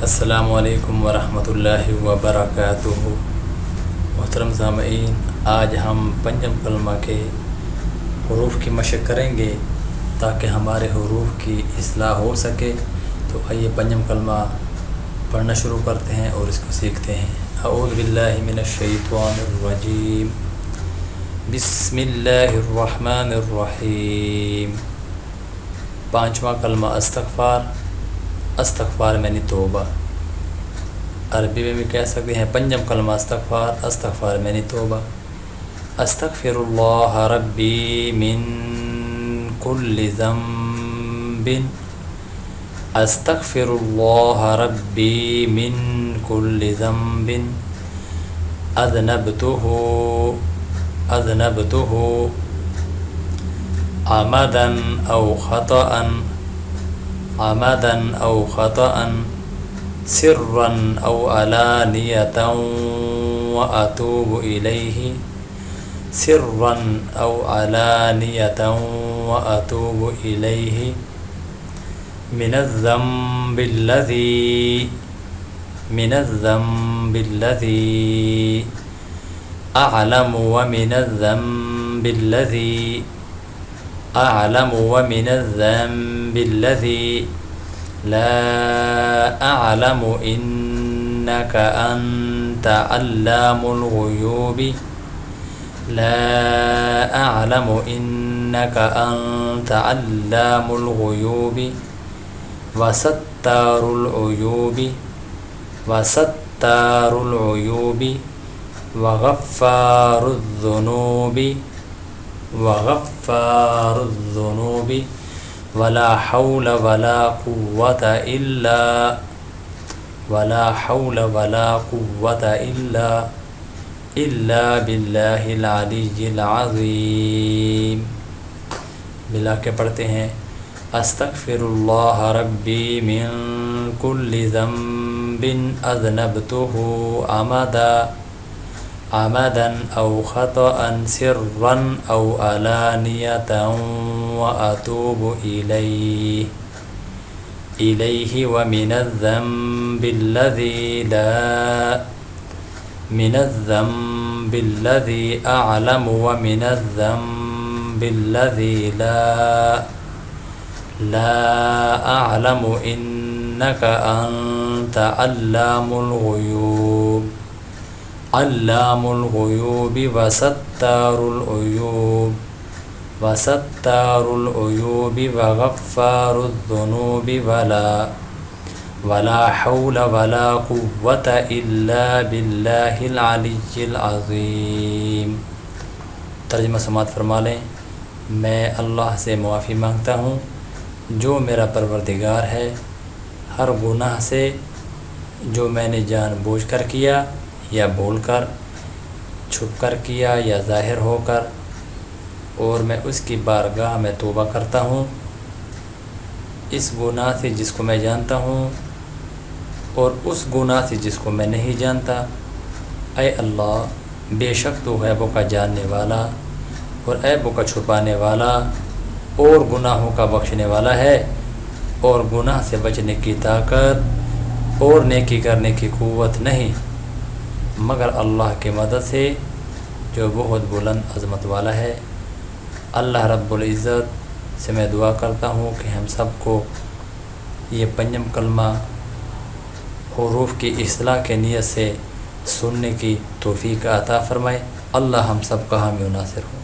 السلام علیکم ورحمۃ اللہ وبرکاتہ۔ محترم سامعین، آج ہم پنجم کلمہ کے حروف کی مشق کریں گے تاکہ ہمارے حروف کی اصلاح ہو سکے۔ تو آئیے پنجم کلمہ پڑھنا شروع کرتے ہیں اور اس کو سیکھتے ہیں۔ اعوذ باللہ من الشیطان الرجیم، بسم اللہ الرحمن الرحیم۔ پانچواں کلمہ استغفار یعنی توبہ۔ عربی میں بھی کہہ سکتے ہیں پنجم کلمہ استغفار یعنی توبہ۔ استغفر اللہ ربی من کل ذنب، استغفر اللہ ربی من کل ذنب اذنبتہ عمدا او خطأ سرا او علانیۃ واتوب الیہ من الذنب الذی اعلم ومن الذنب الذی لا اعلم انک انت علام الغیوب وستار العیوب وغفار الذنوب ولا حول ولا قوة إلا باللہ العلی العظیم۔ ملا کے پڑھتے ہیں۔ استغفر اللہ ربی من کل ذنب اذنبتہ عمدا او خطأ سرا او علانیۃ واتوب الیہ ومن الذنب الذی اعلم ومن الذنب الذی لا اعلم انک انت علام الغیوب وستار العیوب وغفار الذنوب ولا حول ولا قوة إلا باللہ العلی العظیم۔ ترجمہ سماعت فرما لیں۔ میں اللہ سے معافی مانگتا ہوں جو میرا پروردگار ہے ہر گناہ سے جو میں نے جان بوجھ کر کیا یا بول کر، چھپ کر کیا یا ظاہر ہو کر، اور میں اس کی بارگاہ میں توبہ کرتا ہوں اس گناہ سے جس کو میں جانتا ہوں اور اس گناہ سے جس کو میں نہیں جانتا۔ اے اللہ، بے شک تو عیبوں کا جاننے والا اور عیبوں کا چھپانے والا اور گناہوں کا بخشنے والا ہے، اور گناہ سے بچنے کی طاقت اور نیکی کرنے کی قوت نہیں مگر اللہ کی مدد سے جو بہت بلند عظمت والا ہے۔ اللہ رب العزت سے میں دعا کرتا ہوں کہ ہم سب کو یہ پنجم کلمہ حروف کی اصلاح کے نیت سے سننے کی توفیق عطا فرمائے۔ اللہ ہم سب کا حامی و ناصر ہو۔